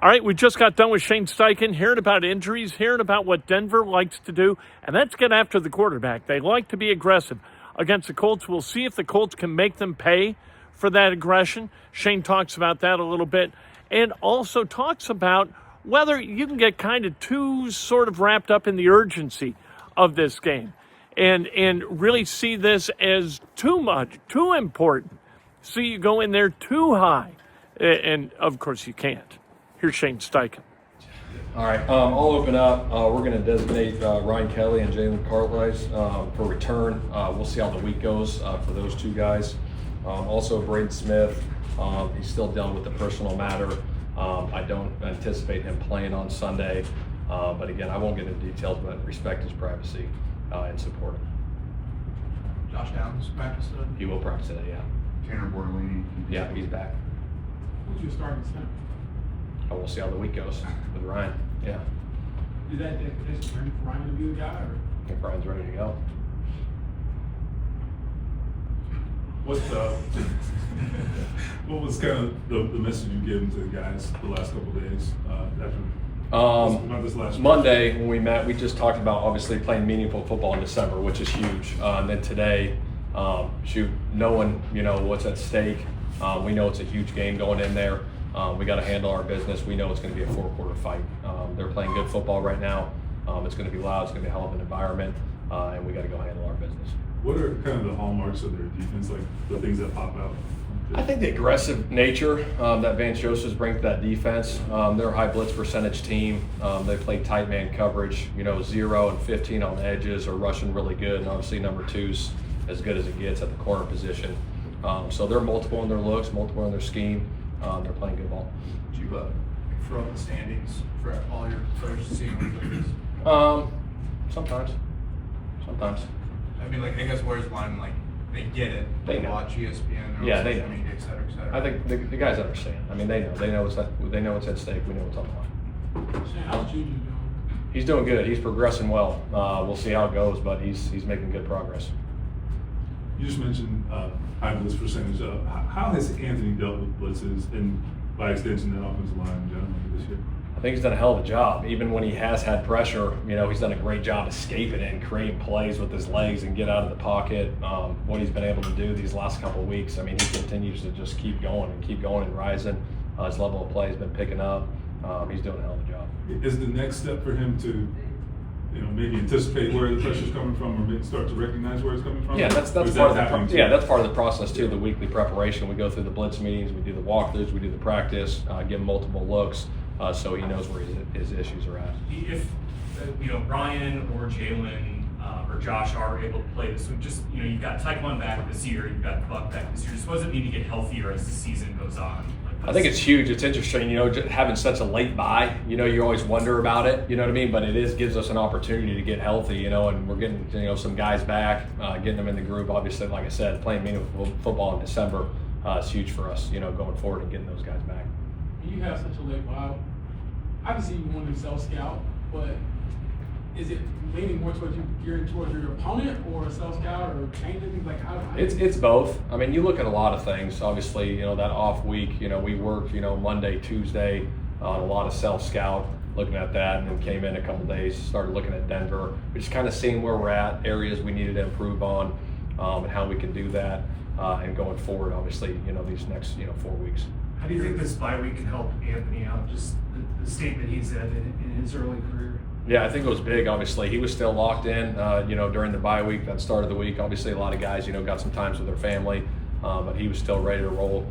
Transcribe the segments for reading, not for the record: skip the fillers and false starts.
All right, we just got done with Shane Steichen, hearing about injuries, hearing about what Denver likes to do, and that's get after the quarterback. They like to be aggressive against the Colts. We'll see if the Colts can make them pay for that aggression. Shane talks about that a little bit, and also talks about whether you can get kind of too sort of wrapped up in the urgency of this game and really see this as too much, too important. So you go in there too high, and of course you can't. Here's Shane Steichen. All right, I'll open up. We're going to designate Ryan Kelly and Jalen Cartwright for return. We'll see how the week goes for those two guys. Also, Braden Smith, he's still dealing with the personal matter. I don't anticipate him playing on Sunday. But again, I won't get into details, but respect his privacy and support him. Josh Downs practice today? He will practice today, yeah. Tanner Bortolini. Yeah, he's back. Who's your starting center? We'll see how the week goes with Ryan. Yeah. Is that potentially ready for Ryan to be the guy? Or? I think Ryan's ready to go. What was kind of the message you given to the guys the last couple of days after this last Monday when we met, we just talked about obviously playing meaningful football in December, which is huge. And then today, knowing what's at stake, we know it's a huge game going in there. We got to handle our business. We know it's going to be a 4-quarter fight. They're playing good football right now. It's going to be loud. It's going to be a hell of an environment, and we got to go handle our business. What are kind of the hallmarks of their defense, like the things that pop out? I think the aggressive nature that Vance Joseph's bring to that defense. They're a high blitz percentage team. They play tight man coverage. 0 and 15 on the edges, are rushing really good, and obviously number 2's as good as it gets at the corner position. So they're multiple in their looks, multiple in their scheme. They're playing good ball. Did you throw up the standings for all your players to see on Sometimes. I mean, I guess where's the line? They get it. They know. Watch ESPN. Or Yeah, they social know. media, et cetera, et cetera. I think the guys understand. I mean, they know. They know what's at stake. We know what's on the line. Shane, how's Juju doing? He's doing good. He's progressing well. We'll see how it goes, but he's making good progress. You just mentioned high blitz percentage. How has Anthony dealt with blitzes and, by extension, that offensive line in general this year? I think he's done a hell of a job. Even when he has had pressure, he's done a great job escaping it and creating plays with his legs and get out of the pocket. What he's been able to do these last couple of weeks, he continues to just keep going and rising. His level of play has been picking up. He's doing a hell of a job. Is the next step for him to, maybe anticipate where the pressure's coming from, or maybe start to recognize where it's coming from? Yeah, that's part of that's part of the process too. The weekly preparation. We go through the blitz meetings, we do the walkthroughs, we do the practice, give him multiple looks, so he knows where his issues are at. If Ryan or Jalen or Josh are able to play this, so just you've got Taekwondo back this year, you've got Buck back this year. Just what does it mean to get healthier as the season goes on? I think it's huge. It's interesting, just having such a late bye. You always wonder about it. You know what I mean? But it gives us an opportunity to get healthy. And we're getting some guys back, getting them in the group. Obviously, like I said, playing meaningful football in December is huge for us. Going forward and getting those guys back. You have such a late bye. Obviously, you want to self-scout, but is it leaning more towards you gearing towards your opponent or self-scout or changing things like how? It's both. You look at a lot of things. Obviously, that off week, we worked, Monday, Tuesday, on a lot of self-scout, looking at that, and then came in a couple days, started looking at Denver. We're just kind of seeing where we're at, areas we needed to improve on, and how we can do that, and going forward, obviously, these next, 4 weeks. How do you think this bye week can help Anthony out? Just the state that he's in his early career. Yeah, I think it was big. Obviously, he was still locked in, during the bye week, that start of the week. Obviously, a lot of guys, got some times with their family, but he was still ready to roll.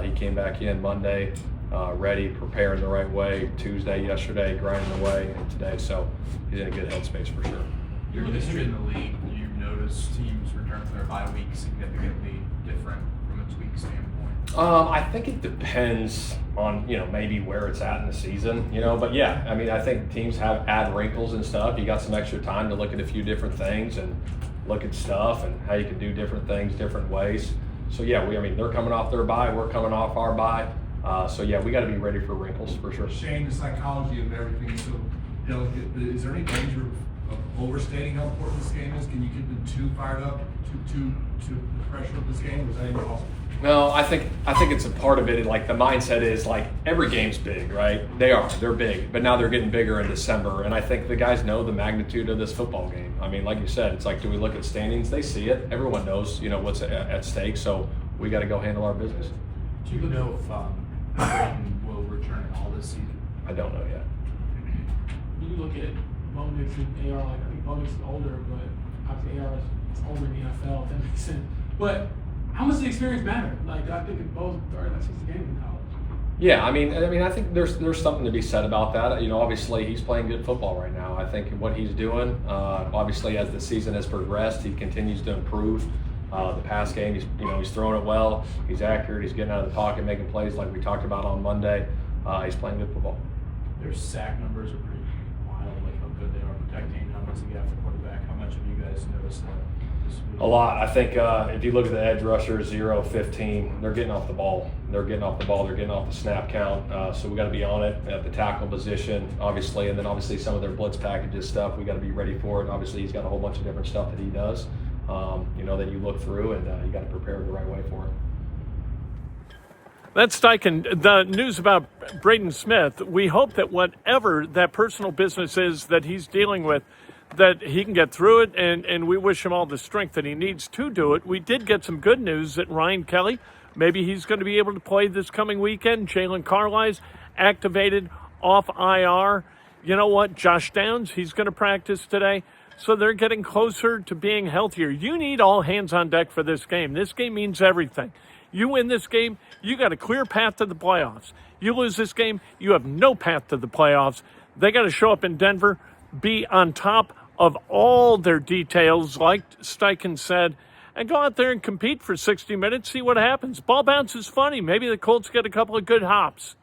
He came back in Monday, ready, preparing the right way. Tuesday, yesterday, grinding away, and today. So he's in a good headspace for sure. Your history in the league, you've noticed teams return from their bye week significantly different from a tweak standpoint. I think it depends on, maybe where it's at in the season, but yeah, I think teams add wrinkles and stuff. You got some extra time to look at a few different things and look at stuff and how you can do different things different ways. So yeah, they're coming off their bye, we're coming off our bye. So yeah, we got to be ready for wrinkles for sure. Shane, the psychology of everything is so delicate. Is there any danger overstating how important this game is? Can you get them too fired up to the pressure of this game? Was that even possible? No, I think it's a part of it. Like the mindset is like every game's big, right? They're big, but now they're getting bigger in December, and I think the guys know the magnitude of this football game. I mean, like you said, it's like, do we look at standings? They see it. Everyone knows, what's at stake. So we got to go handle our business. Do you know if Braden will return all this season? I don't know yet. When you look at Bo Nix and AR, like I think Bo Nix is older, but obviously AR is older in the NFL. If that makes sense. But how much does the experience matter? Like I think if Bo's started like 60 games in college. Yeah, I mean, I think there's something to be said about that. Obviously he's playing good football right now. I think what he's doing, obviously as the season has progressed, he continues to improve the pass game. He's throwing it well. He's accurate. He's getting out of the pocket, making plays like we talked about on Monday. He's playing good football. Their sack numbers are pretty wild, like how good they are protecting. How much they got for quarterback? How much have you guys noticed that? A lot. I think if you look at the edge rushers, 0, 15, they're getting off the ball. They're getting off the snap count. So we got to be on it at the tackle position, obviously, and then obviously some of their blitz packages stuff. We got to be ready for it. Obviously, he's got a whole bunch of different stuff that he does. That you look through, and you got to prepare the right way for it. That's Steichen. The news about Braden Smith, we hope that whatever that personal business is that he's dealing with, that he can get through it, and we wish him all the strength that he needs to do it. We did get some good news that Ryan Kelly, maybe he's going to be able to play this coming weekend. Jalen Carlisle's activated off IR. You know what? Josh Downs, he's going to practice today. So they're getting closer to being healthier. You need all hands on deck for this game. This game means everything. You win this game, you got a clear path to the playoffs. You lose this game, you have no path to the playoffs. They got to show up in Denver, be on top of all their details, like Steichen said, and go out there and compete for 60 minutes, see what happens. Ball bounce is funny. Maybe the Colts get a couple of good hops.